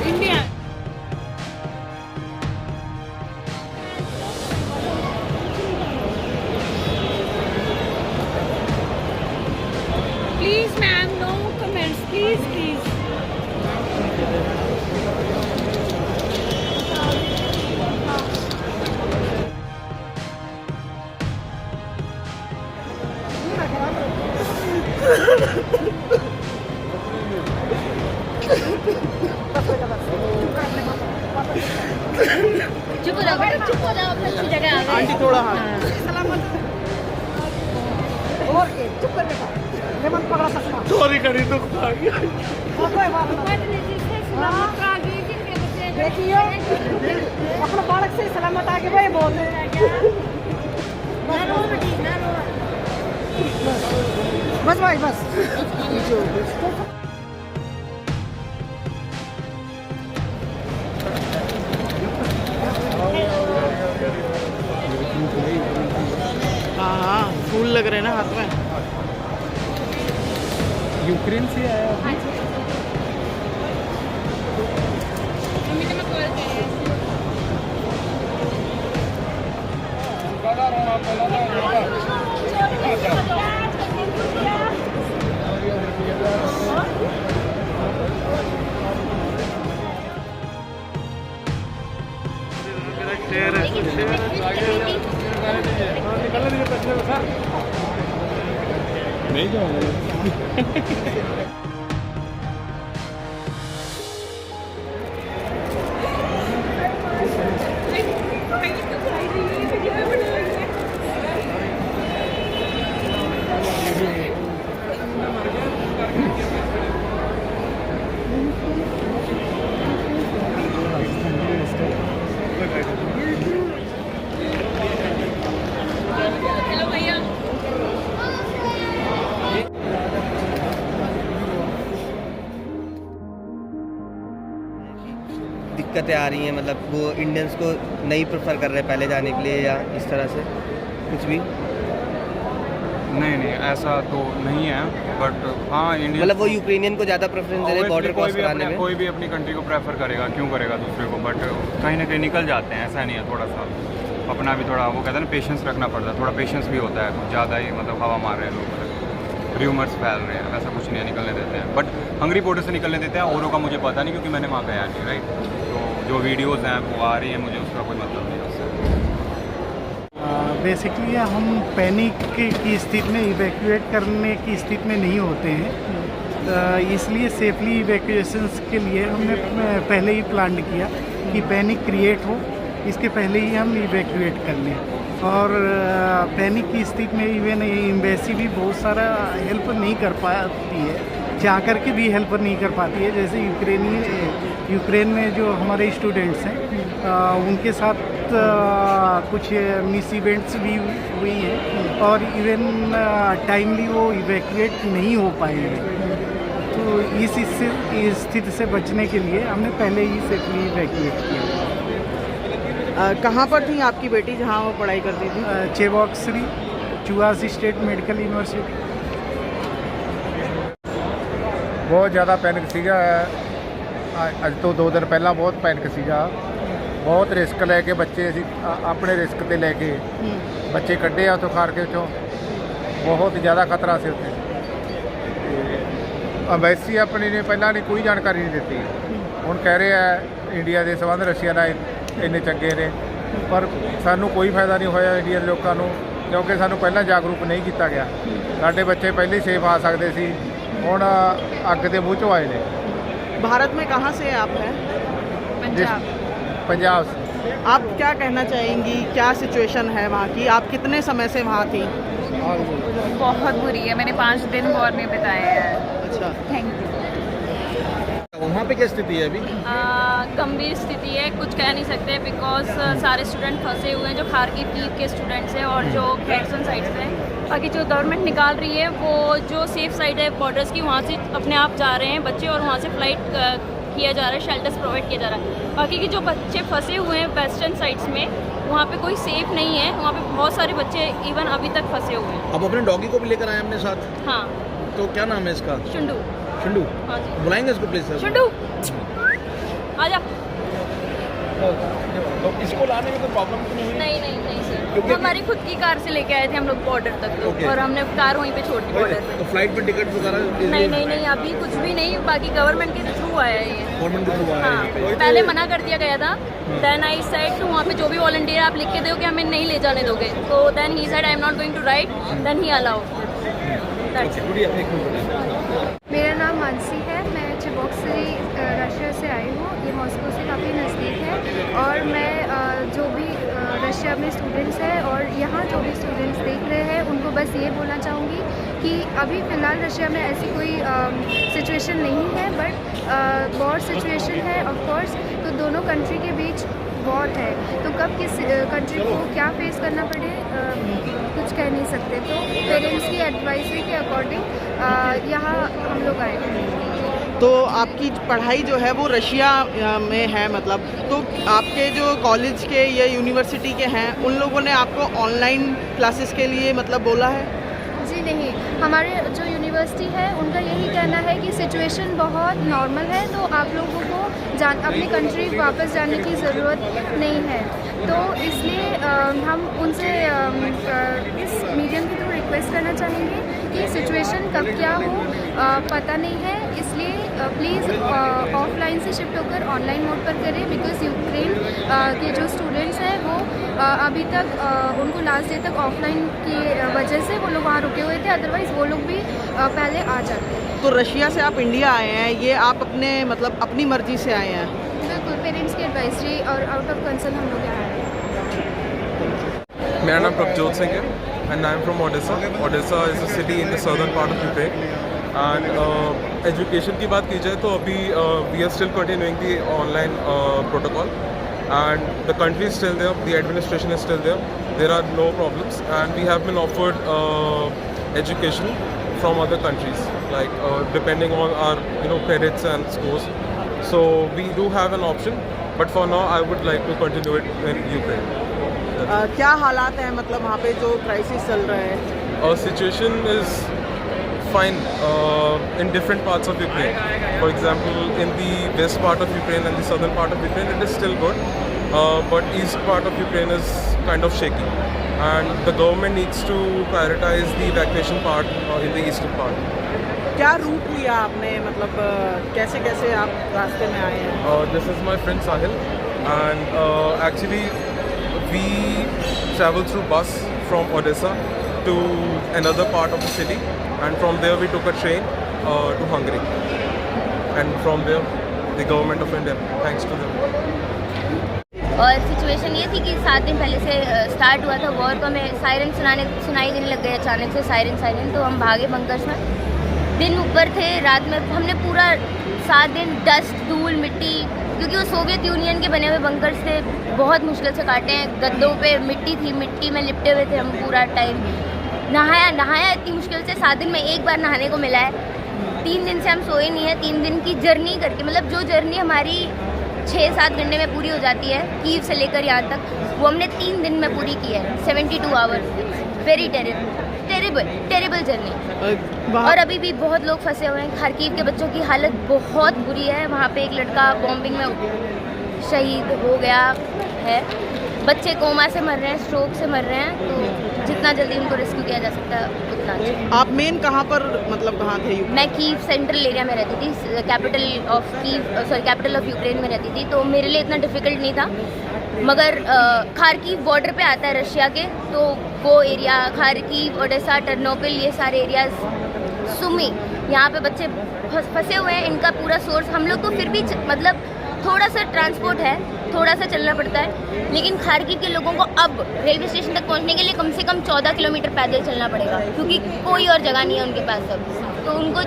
India please ma'am, no comments, please please. चुप हो जाओ बेटा, चुप हो जाओ, अपनी अच्छी जगह आ गए। आंटी थोड़ा हाँ और चुप कर बेटा, लेमन पकड़ा सकता। चोरी करी तो खा गया। देखिए अपने बालक से सलामत आगे भाई बोल बस भाई बस। हाँ हाँ फूल लग रहे हैं ना हाथ में। यूक्रेन से आया। नहीं जाऊंगा। दिक्कतें आ रही हैं, मतलब वो इंडियंस को नहीं प्रेफर कर रहे पहले जाने के लिए, या इस तरह से कुछ भी? नहीं ऐसा तो नहीं है, बट हाँ इंडिया मतलब वो यूक्रेनियन को ज़्यादा प्रेफरेंस दे रहे बॉर्डर क्रॉस कराने में। कोई भी अपनी कंट्री को प्रेफर करेगा, क्यों करेगा दूसरे को, बट कहीं ना कहीं निकल जाते हैं। ऐसा नहीं है, थोड़ा सा अपना भी थोड़ा वो कहते हैं ना पेशेंस रखना पड़ता है, थोड़ा पेशेंस भी होता है। ज़्यादा ही मतलब हवा मार रहे हैं लोग, र्यूमर्स फैल रहे हैं, ऐसा कुछ नहीं है, निकलने देते हैं। बट हंगरी बॉर्डर से निकलने देते हैं, औरों का मुझे पता नहीं क्योंकि मैंने वहाँ गया नहीं, राइट। तो जो वीडियोज़ हैं वो आ रही हैं, मुझे उसका कोई मतलब नहीं है उससे। बेसिकली हम पैनिक की स्थिति में इवैक्यूएट करने की स्थिति में नहीं होते हैं, इसलिए सेफली इवैक्यूएशंस के लिए हमने पहले ही प्लान किया कि पैनिक क्रिएट हो, इसके पहले ही हम इवैक्यूएट कर लें। और पैनिक की स्थिति में इवन एम्बेसी भी बहुत सारा हेल्प नहीं कर पाती है, चाह करके भी हेल्प नहीं कर पाती है। जैसे यूक्रेन में जो हमारे स्टूडेंट्स हैं उनके साथ कुछ मिस इवेंट्स भी हुई हैं और इवन टाइमली वो इवैक्यूएट नहीं हो पाएंगे। तो इस स्थिति से बचने के लिए हमने पहले ही सेफली इवैक्यूएट किया। कहाँ पर थी आपकी बेटी जहाँ वो पढ़ाई करती थी? चेवॉक्सरी, चुआसी स्टेट मेडिकल यूनिवर्सिटी। बहुत ज़्यादा पैनिक सीगा, ਅੱਜ ਤੋਂ 2 ਦਿਨ ਪਹਿਲਾਂ ਬਹੁਤ ਪੈਨਿਕ ਸੀਗਾ। ਬਹੁਤ ਰਿਸਕ ਲੈ ਕੇ ਬੱਚੇ ਅਸੀਂ ਆਪਣੇ ਰਿਸਕ ਤੇ ਲੈ ਕੇ ਬੱਚੇ ਕੱਢੇ ਆ ਉੱਥੋਂ ਖਾਰਕੇ ਚੋਂ। ਬਹੁਤ ਜ਼ਿਆਦਾ ਖਤਰਾ ਸੀ ਉੱਥੇ। ਅੰਬੈਸੀ ਆਪਣੀ ਨੇ ਪਹਿਲਾਂ ਨਹੀਂ ਕੋਈ ਜਾਣਕਾਰੀ ਨਹੀਂ ਦਿੱਤੀ, ਹੁਣ ਕਹਿ ਰਹੇ ਆ ਇੰਡੀਆ ਦੇ ਸੰਬੰਧ ਰਸ਼ੀਆ ਨਾਲ ਇੰਨੇ ਚੰਗੇ ਨੇ, ਪਰ ਸਾਨੂੰ ਕੋਈ ਫਾਇਦਾ ਨਹੀਂ ਹੋਇਆ ਇੰਡੀਆ ਦੇ ਲੋਕਾਂ ਨੂੰ, ਕਿਉਂਕਿ ਸਾਨੂੰ ਪਹਿਲਾਂ ਜਾਗਰੂਕ ਨਹੀਂ ਕੀਤਾ ਗਿਆ। ਸਾਡੇ ਬੱਚੇ ਪਹਿਲੇ ਹੀ ਸੇਫ ਆ ਸਕਦੇ ਸੀ, ਹੁਣ ਅੱਗ ਦੇ ਮੂੰਹ 'ਚੋਂ ਆਏ ਨੇ। भारत में कहाँ से आप हैं? पंजाब से। आप क्या कहना चाहेंगी, क्या सिचुएशन है वहाँ की? आप कितने समय से वहाँ थी? बहुत बुरी है, मैंने 5 दिन वॉर में बिताए हैं। अच्छा, थैंक यू। वहाँ पे क्या स्थिति है अभी? गंभीर स्थिति है, कुछ कह नहीं सकते बिकॉज सारे स्टूडेंट फंसे हुए हैं, जो खार्किव के स्टूडेंट्स हैं और जो खेरसन साइड से हैं। बाकी जो गवर्नमेंट निकाल रही है वो जो सेफ साइड है बॉर्डर्स की, वहाँ से अपने आप जा रहे हैं बच्चे और वहाँ से फ़्लाइट किया जा रहा है, शेल्टर्स प्रोवाइड किया जा रहा है। बाकी के जो बच्चे फंसे हुए हैं वेस्टर्न साइड्स में, वहाँ पे कोई सेफ नहीं है, वहाँ पे बहुत सारे बच्चे इवन अभी तक फंसे हुए हैं। अब अपने डॉगी को भी लेकर आए अपने साथ, हाँ, तो क्या नाम है इसका? शुंडू। शुंडू। हाँ जी, बुलाएंगे इसको प्लीज सर। शुंडू आजा। तो इसको लाने में कोई प्रॉब्लम तो नहीं हुई? नहीं सर, क्योंकि- हमारी खुद की कार से लेके आए थे हम लोग बॉर्डर तक तो, ओके। और हमने कार वहीं पे छोड़ दी बॉर्डर पे। तो फ्लाइट पे टिकट वगैरह नहीं अभी कुछ भी नहीं, बाकी गवर्नमेंट के थ्रू आया है ये। गवर्नमेंट के थ्रू आया हाँ, है? पहले मना कर दिया गया था, देन आई सेड टू वहाँ पे जो भी वॉलंटियर आप लिख के दो कि हमें नहीं ले जाने दोगे, तो then he said I am not going to ride, then he allowed. मेरा नाम मानसी है, मैं चिबोक्सरी रशिया से आई हूँ। ये मॉस्को से काफ़ी नज़दीक है और मैं जो भी रशिया में स्टूडेंट्स हैं और यहाँ जो भी स्टूडेंट्स देख रहे हैं उनको बस ये बोलना चाहूँगी कि अभी फ़िलहाल रशिया में ऐसी कोई सिचुएशन नहीं है, बट वॉर सिचुएशन है ऑफ कोर्स, तो दोनों कंट्री के बीच वॉर है, तो कब किस कंट्री को क्या फेस करना पड़े कुछ कह नहीं सकते। तो पेरेंट्स की एडवाइजरी के अकॉर्डिंग यहाँ हम लोग आए हैं। तो आपकी पढ़ाई जो है वो रशिया में है, मतलब तो आपके जो कॉलेज के या यूनिवर्सिटी के हैं उन लोगों ने आपको ऑनलाइन क्लासेस के लिए मतलब बोला है? जी नहीं, हमारे जो यूनिवर्सिटी है उनका यही कहना है कि सिचुएशन बहुत नॉर्मल है, तो आप लोगों को अपनी कंट्री वापस जाने की ज़रूरत नहीं है। तो इसलिए हम उनसे इस मीडियम के थ्रू रिक्वेस्ट करना चाहेंगे कि सिचुएशन कब क्या हो पता नहीं है, इसलिए प्लीज़ ऑफलाइन से शिफ्ट होकर ऑनलाइन मोड पर करें, बिकॉज़ यूक्रेन के जो स्टूडेंट्स हैं वो अभी तक उनको लास्ट डे तक ऑफलाइन की वजह से वो लोग वहाँ रुके हुए थे, अदरवाइज़ वो लोग भी पहले आ जाते। तो रशिया से आप इंडिया आए हैं, ये आप अपने मतलब अपनी मर्जी से आए हैं? बिल्कुल, पेरेंट्स की एडवाइजरी और आउट ऑफ कंसर्न हम लोग यहाँ आए हैं। मेरा नाम प्रभजोत सिंह है and I am from Odesa. Odesa is a city in the southern part of Ukraine. And education की बात की जाए तो अभी we are still continuing the online protocol and the country is still there, the administration is still there, there are no problems, and we have been offered education from other countries, like depending on our credits and scores, so we do have an option, but for now I would like to continue it in Ukraine. क्या हालात हैं मतलब वहाँ पे जो crisis चल रहा है? Situation is fine in different parts of Ukraine. For example, in the west part of Ukraine and the southern part of Ukraine, it is still good, but east part of Ukraine is kind of shaky, and the government needs to prioritize the evacuation part in the eastern part. क्या root लिया आपने, मतलब कैसे कैसे आप रास्ते में आए हैं? This is my friend Sahil, and actually we traveled through bus from Odessa to another part of the city, and from there we took a train to Hungary, and from there the government of India, thanks to them. और situation ये थी कि 7 दिन पहले से start हुआ था war, तो हमें सायरन सुनाई देने लग गए अचानक से, सायरन, तो हम भागे बंकर्स में। दिन ऊपर थे, रात में हमने पूरा 7 दिन डस्ट, धूल, मिट्टी, क्योंकि वो सोवियत यूनियन के बने हुए बंकर्स थे, बहुत मुश्किल से काटे हैं। गद्दों पे मिट्टी थी, मिट्टी में लिपटे हुए थे हम पूरा टाइम। नहाया इतनी मुश्किल से, 7 दिन में एक बार नहाने को मिला है। 3 दिन से हम सोए नहीं है, 3 दिन की जर्नी करके, मतलब जो जर्नी हमारी 6-7 घंटे में पूरी हो जाती है कीव से लेकर यहाँ तक, वो हमने 3 दिन में पूरी की है, 72 आवर्स। Very terrible journey. और अभी भी बहुत लोग फंसे हुए हैं। खार्किव के बच्चों की हालत बहुत बुरी है। वहाँ पे एक लड़का बॉम्बिंग में शहीद हो गया है, बच्चे कोमा से मर रहे हैं, स्ट्रोक से मर रहे हैं, तो जितना जल्दी उनको रेस्क्यू किया जा सकता है उतना अच्छा। आप मेन कहाँ पर मतलब कहाँ थे? मैं कीव सेंट्रल एरिया में रहती थी, कैपिटल ऑफ यूक्रेन में रहती थी, तो मेरे लिए इतना डिफ़िकल्ट नहीं था। मगर खार्किव बॉर्डर पे आता है रशिया के, तो वो एरिया खार्किव, ओडेसा, टर्नोपिल, ये सारे एरियाज, सुमी, यहाँ पे बच्चे फंसे हुए हैं। इनका पूरा सोर्स, हम लोग तो फिर भी मतलब थोड़ा सा ट्रांसपोर्ट है, थोड़ा सा चलना पड़ता है, लेकिन खार्किव के लोगों को अब रेलवे स्टेशन तक पहुंचने के लिए कम से कम 14 किलोमीटर पैदल चलना पड़ेगा, क्योंकि कोई और जगह नहीं है उनके पास अब। तो उनको,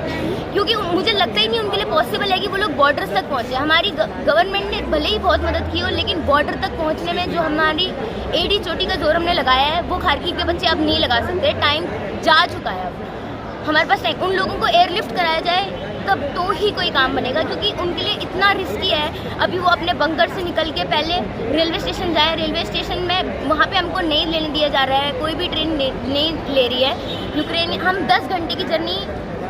क्योंकि मुझे लगता ही नहीं उनके लिए पॉसिबल है कि वो लोग बॉर्डर्स तक पहुँचे। हमारी गवर्नमेंट ने भले ही बहुत मदद की हो, लेकिन बॉर्डर तक पहुँचने में जो हमारी एड़ी चोटी का जोर हमने लगाया है, वो खार्किव के बच्चे अब नहीं लगा सकते। टाइम जा चुका है अब हमारे पास। उन लोगों को एयरलिफ्ट कराया जाए, तब तो ही कोई काम बनेगा, क्योंकि उनके लिए इतना रिस्की है। अभी वो अपने बंकर से निकल के पहले रेलवे स्टेशन जाए, रेलवे स्टेशन में वहाँ पे हमको नहीं लेने दिया जा रहा है, कोई भी ट्रेन नहीं ले रही है। यूक्रेन हम 10 घंटे की जर्नी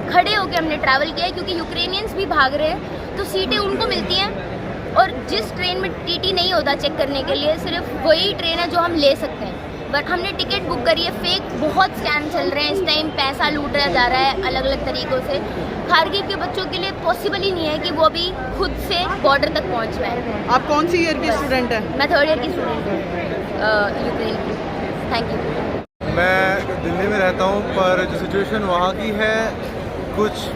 खड़े होकर हमने ट्रैवल किया है, क्योंकि यूक्रेनियंस भी भाग रहे हैं, तो सीटें उनको मिलती हैं। और जिस ट्रेन में टीटी नहीं होता चेक करने के लिए, सिर्फ वही ट्रेन है जो हम ले सकते हैं। बट हमने टिकट बुक करी है, फेक बहुत स्कैम चल रहे हैं इस टाइम, पैसा लूटा जा रहा है अलग अलग तरीक़ों से। खारकीव के बच्चों के लिए पॉसिबल ही नहीं है कि वो अभी खुद से बॉर्डर तक पहुंच पाए। आप कौन सी ईयर की स्टूडेंट हैं? मैं 3rd ईयर की स्टूडेंट हूँ यूक्रेन की। Thank you. मैं दिल्ली में रहता हूँ, पर जो सिचुएशन वहाँ की है कुछ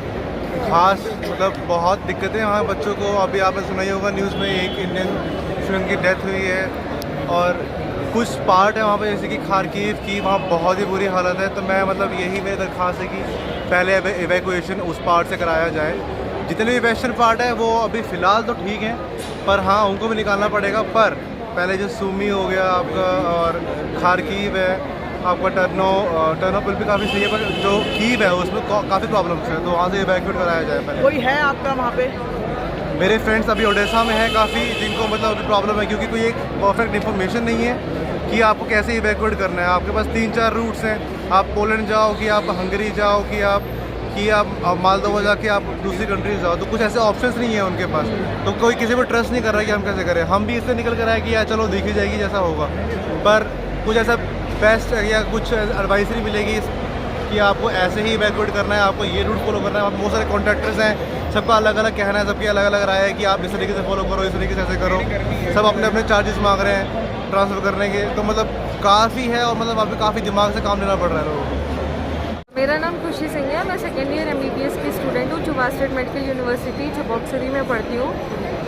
खास, मतलब बहुत दिक्कतें वहाँ बच्चों को। अभी आपने सुना ही होगा न्यूज़ में, एक इंडियन स्टूडेंट की डेथ हुई है, और कुछ पार्ट है वहाँ पे जैसे कि खारकीव की, वहाँ बहुत ही बुरी हालत है। तो मैं मतलब यही मेरी दरख्वास्त है कि पहले एवैक्यूएशन उस पार्ट से कराया जाए। जितने भी वेस्टर्न पार्ट है वो अभी फ़िलहाल तो ठीक हैं, पर हाँ उनको भी निकालना पड़ेगा। पर पहले जो सूमी हो गया आपका, और खारकीव है आपका, टर्नोपिल भी काफ़ी सही है, पर जो कीव है उसमें काफ़ी प्रॉब्लम्स है, तो वहाँ से इवैक्यूएट कराया जाए पहले। कोई है आपका वहाँ पे? मेरे फ्रेंड्स अभी ओडेसा में हैं काफ़ी, जिनको मतलब अभी प्रॉब्लम है, क्योंकि कोई एक परफेक्ट इन्फॉर्मेशन नहीं है कि आपको कैसे इवैक्यूएट करना है। आपके पास 3-4 रूट्स हैं, आप पोलैंड जाओ, कि आप हंगरी जाओ, कि आप मालदोवा जाके आप दूसरी कंट्रीज जाओ, तो कुछ ऐसे ऑप्शंस नहीं है उनके पास। तो कोई किसी पर ट्रस्ट नहीं कर रहा है कि हम कैसे करें। हम भी इससे निकल कर आए कि यार चलो देखी जाएगी जैसा होगा, पर कुछ ऐसा बेस्ट या कुछ एडवाइजरी मिलेगी कि आपको ऐसे ही इवैक्यूएट करना है, आपको ये रूट फॉलो करना है। आप बहुत सारे कॉन्ट्रैक्टर्स हैं, सबका अलग अलग कहना है, सबकी अलग अलग राय है कि आप इस तरीके से फॉलो करो, इस तरीके से ऐसे करो। सब अपने अपने चार्जेस मांग रहे हैं ट्रांसफ़र करने के, तो मतलब काफ़ी है, और मतलब अभी काफ़ी दिमाग से काम लेना पड़ रहा है लोगों को। मेरा नाम खुशी सिंह है, मैं 2nd ईयर MBBS की स्टूडेंट हूँ, जुवा स्टेट मेडिकल यूनिवर्सिटी चबोक्सरी में पढ़ती हूँ।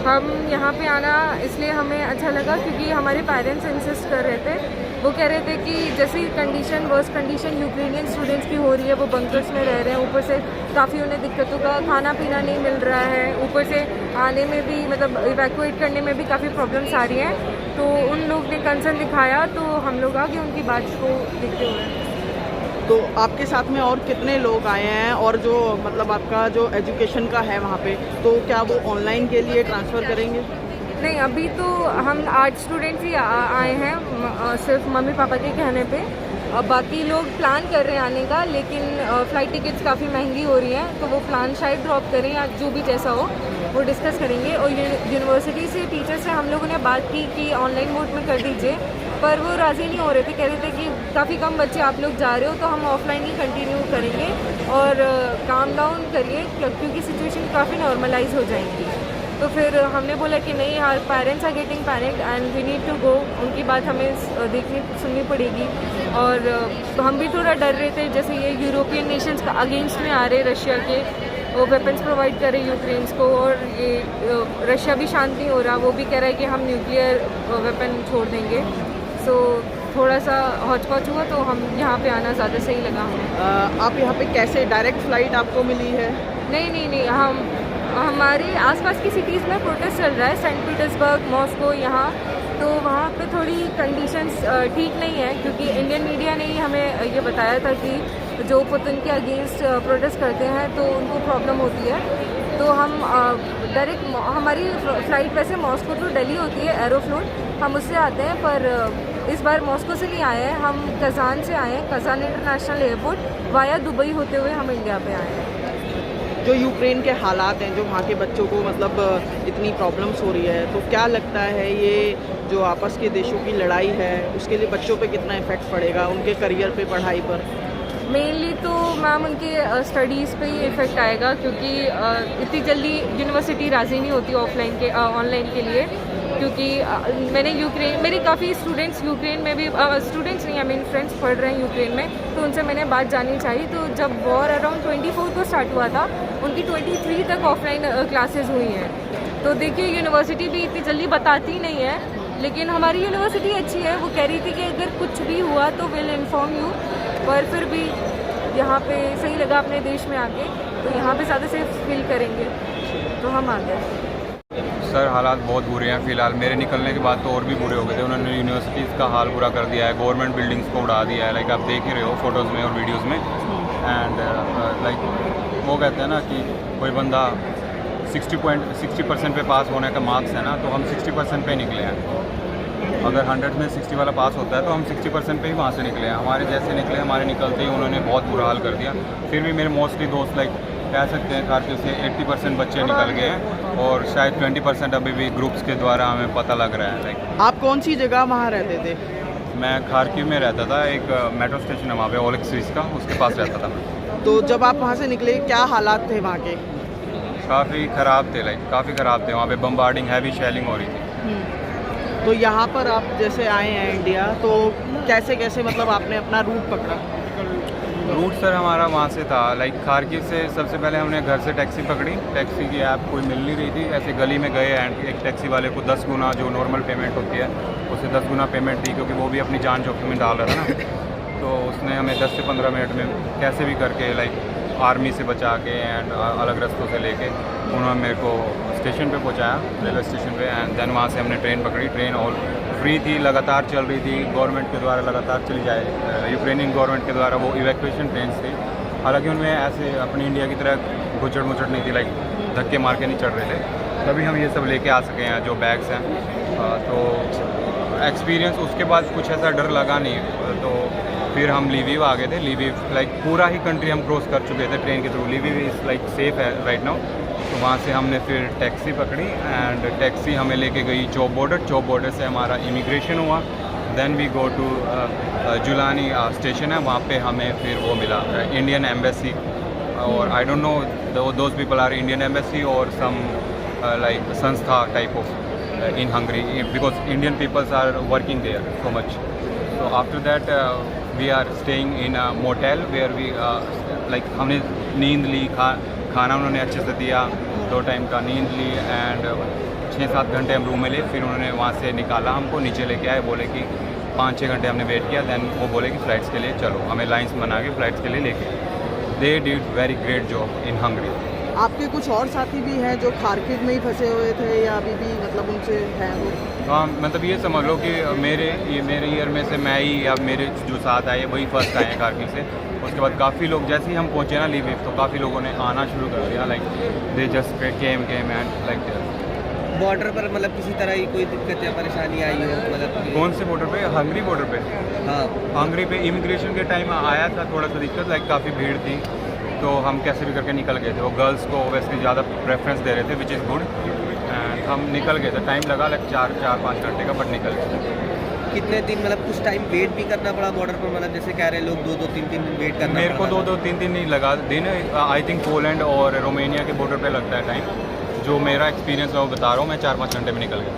हम यहाँ पे आना इसलिए हमें अच्छा लगा क्योंकि हमारे पेरेंट्स इंसिस्ट कर रहे थे। वो कह रहे थे कि जैसी condition, worst condition Ukrainian students की हो रही है, वो बंकर्स में रह रहे हैं, ऊपर से काफ़ी उन्हें दिक्कतों का खाना पीना नहीं मिल रहा है, ऊपर से आने में भी मतलब इवैक्यूएट करने में भी काफ़ी प्रॉब्लम्स आ रही हैं। तो उन लोग ने कंसर्न दिखाया, तो हम लोग आगे उनकी बात को देखते हुए। तो आपके साथ में और कितने लोग आए हैं, और जो मतलब आपका जो एजुकेशन का है वहाँ पे, तो क्या वो ऑनलाइन के लिए ट्रांसफ़र करेंगे? नहीं, अभी तो हम 8 स्टूडेंट्स ही आए हैं, सिर्फ मम्मी पापा के कहने पे। बाकी लोग प्लान कर रहे हैं आने का, लेकिन फ़्लाइट टिकट्स काफ़ी महंगी हो रही हैं, तो वो प्लान शायद ड्रॉप करें या जो भी जैसा हो वो डिस्कस करेंगे। और यूनिवर्सिटी से टीचर से हम लोगों ने बात की कि ऑनलाइन मोड में कर दीजिए, पर वो राज़ी नहीं हो रहे थे। कह रहे थे कि काफ़ी कम बच्चे आप लोग जा रहे हो, तो हम ऑफलाइन ही कंटिन्यू करेंगे और काम डाउन करिए, क्योंकि सिचुएशन काफ़ी नॉर्मलाइज हो जाएंगी। तो फिर हमने बोला कि नहीं यार, parents are getting panicked and we need to go, उनकी बात हमें देखनी सुननी पड़ेगी। और तो हम भी थोड़ा डर रहे थे, जैसे ये यूरोपियन नेशंस का अगेंस्ट में आ रहे रशिया के, वो वेपन्स प्रोवाइड कर रहे यूक्रेन्स को, और ये रशिया भी शांत नहीं हो रहा, वो भी कह रहा है कि हम न्यूक्लियर वेपन छोड़ देंगे। सो थोड़ा सा हौच पौच हुआ, तो हम यहाँ पे आना ज़्यादा सही लगा हमें। आप यहाँ पे कैसे डायरेक्ट फ़्लाइट आपको मिली है? नहीं, हम हमारे आसपास की सिटीज़ में प्रोटेस्ट चल रहा है, सेंट पीटर्सबर्ग, मॉस्को, यहाँ तो वहाँ पे थोड़ी कंडीशंस ठीक नहीं है, क्योंकि इंडियन मीडिया ने ही हमें ये बताया था कि जो पुतिन के अगेंस्ट प्रोटेस्ट करते हैं तो उनको प्रॉब्लम होती है। तो हम डायरेक्ट, हमारी फ़्लाइट वैसे मॉस्को टू दिल्ली होती है, एरोफ्लोट, हम उससे आते हैं, पर इस बार मॉस्को से नहीं आए हैं, हम कज़ान से आए हैं, Kazan international airport via Dubai होते हुए हम इंडिया पे आए हैं। जो यूक्रेन के हालात हैं, जो वहाँ के बच्चों को मतलब इतनी प्रॉब्लम्स हो रही है, तो क्या लगता है ये जो आपस के देशों की लड़ाई है उसके लिए बच्चों पे कितना इफ़ेक्ट पड़ेगा, उनके करियर पे, पढ़ाई पर? मेनली तो मैम उनके स्टडीज़ पे ही इफ़ेक्ट आएगा, क्योंकि इतनी जल्दी यूनिवर्सिटी राज़ी नहीं होती ऑनलाइन के लिए, क्योंकि मेरे काफ़ी स्टूडेंट्स यूक्रेन में भी, स्टूडेंट्स नहीं, आई मीन फ्रेंड्स पढ़ रहे हैं यूक्रेन में, तो उनसे मैंने बात जाननी चाहिए। तो जब वॉर अराउंड 24 को स्टार्ट हुआ था, उनकी 23 तक ऑफलाइन क्लासेस हुई हैं। तो देखिए, यूनिवर्सिटी भी इतनी जल्दी बताती नहीं है, लेकिन हमारी यूनिवर्सिटी अच्छी है। वो कह रही थी कि अगर कुछ भी हुआ तो विल इन्फॉर्म यू, पर फिर भी यहाँ पे सही लगा अपने देश में आके, तो यहाँ पे ज़्यादा सेफ फील करेंगे, तो हम आ गए। सर हालात बहुत बुरे हैं फ़िलहाल। मेरे निकलने के बाद तो और भी बुरे हो गए थे। उन्होंने यूनिवर्सिटीज़ का हाल बुरा कर दिया है, गवर्नमेंट बिल्डिंग्स को उड़ा दिया है, लाइक आप देख ही रहे हो फ़ोटोज़ में और वीडियोज़ में। एंड लाइक वो कहते हैं ना कि कोई बंदा 60% पे पास होने का मार्क्स है ना, तो हम 60% पे निकले हैं। अगर 100 में 60 वाला पास होता है तो हम 60% पे ही वहाँ से निकले हैं। हमारे जैसे निकले, हमारे निकलते ही उन्होंने बहुत बुरा हाल कर दिया। फिर भी मेरे मोस्टली दोस्त लाइक कह सकते हैं खारकिव से 80% बच्चे निकल गए हैं और शायद 20% अभी भी ग्रुप्स के द्वारा हमें पता लग रहा है। लाइक आप कौन सी जगह वहाँ रहते थे? मैं खारकिव में रहता था, एक मेट्रो स्टेशन है वहाँ पे ओलेक्स का, उसके पास रहता था मैं। तो जब आप वहाँ से निकले क्या हालात थे वहाँ के? काफ़ी ख़राब थे, लाइक काफ़ी ख़राब थे। वहाँ पे बम्बार्डिंग, हैवी शेलिंग हो रही थी। तो यहाँ पर आप जैसे आए हैं इंडिया, तो कैसे कैसे मतलब आपने अपना रूट पकड़ा? रूट सर हमारा वहाँ से था, लाइक खारकिव से सबसे पहले हमने घर से टैक्सी पकड़ी। टैक्सी की ऐप कोई मिल नहीं रही थी, ऐसे गली में गए एंड एक टैक्सी वाले को 10 गुना जो नॉर्मल पेमेंट होती है उसे 10 गुना पेमेंट दी, क्योंकि वो भी अपनी जान जोखिम में डाल रहा था ना। तो उसने हमें 10 से 15 मिनट में कैसे भी करके लाइक आर्मी से बचा के एंड अलग रास्तों से लेके उन्होंने मेरे को स्टेशन पे पहुंचाया, रेलवे स्टेशन पे। एंड देन वहाँ से हमने ट्रेन पकड़ी। ट्रेन और फ्री थी, लगातार चल रही थी, गवर्नमेंट के द्वारा लगातार चली जाए, यूक्रेनियन गवर्नमेंट के द्वारा वो इवैक्यूएशन ट्रेन थी। हालांकि उनमें ऐसे अपनी इंडिया की तरह घुचड़ मुचड़ नहीं थी, लाइक धक्के मार के नहीं चढ़ रहे थे। तभी हम ये सब लेके आ सके हैं जो बैग्स हैं। तो एक्सपीरियंस उसके बाद कुछ ऐसा डर लगा नहीं। तो फिर हम लिविव आ गए थे। लिविव लाइक पूरा ही कंट्री हम क्रॉस कर चुके थे ट्रेन के थ्रू। लिविव इज़ लाइक सेफ है राइट नाउ। तो वहाँ से हमने फिर टैक्सी पकड़ी एंड टैक्सी हमें लेके गई चौक बॉर्डर। चौक बॉर्डर से हमारा इमिग्रेशन हुआ। देन वी गो टू जुलानी स्टेशन है, वहाँ पे हमें फिर वो मिला इंडियन एम्बेसी। और I don't know those people are Indian embassy और सम लाइक संस्था type of in Hungary, because Indian peoples are working there so much. So after that we are staying in a motel where we like हमने नींद ली, खाना उन्होंने अच्छे से दिया, 2 time का नींद ली एंड 6-7 घंटे हम रूम में ले। फिर उन्होंने वहाँ से निकाला, हमको नीचे लेके आए, बोले कि 5-6 घंटे हमने वेट किया। दैन वो बोले कि फ़्लाइट्स के लिए चलो, हमें लाइन्स बना के फ़्लाइट्स के लिए लेके। They did very great job in Hungary. आपके कुछ और साथी भी हैं जो खारकिव में ही फंसे हुए थे या अभी भी मतलब उनसे हैं वो? हाँ, मतलब ये समझ लो कि मेरे ईयर में से मैं ही या मेरे जो साथ आए वही फर्स्ट आए हैं खारकिव से। उसके बाद काफ़ी लोग जैसे ही हम पहुँचे ना लिविव, तो काफ़ी लोगों ने आना शुरू कर दिया, like they just came and like. Border पर मतलब किसी तरह की कोई दिक्कत या परेशानी आई हो मतलब? कौन से बॉर्डर पे? हंगरी बॉर्डर पे। हाँ, हंगरी पे इमिग्रेशन के टाइम आया था थोड़ा सा दिक्कत, लाइक काफ़ी भीड़ थी। तो हम कैसे भी करके निकल गए थे। वो गर्ल्स को वैसे ज़्यादा प्रेफरेंस दे रहे थे, विच इज़ गुड। एंड हम निकल गए थे। टाइम लगा लाइक 4-5 घंटे का, बट निकल गए। कितने दिन मतलब कुछ टाइम वेट भी करना पड़ा बॉर्डर पर? मतलब जैसे कह रहे लोग 2-3 दिन वेट करना। मेरे को 2-3 दिन नहीं लगा दिन। आई थिंक पोलैंड और रोमेनिया के बॉर्डर पे लगता है टाइम। जो मेरा एक्सपीरियंस है वो बता रहा हूँ मैं, 4-5 घंटे में निकल गया।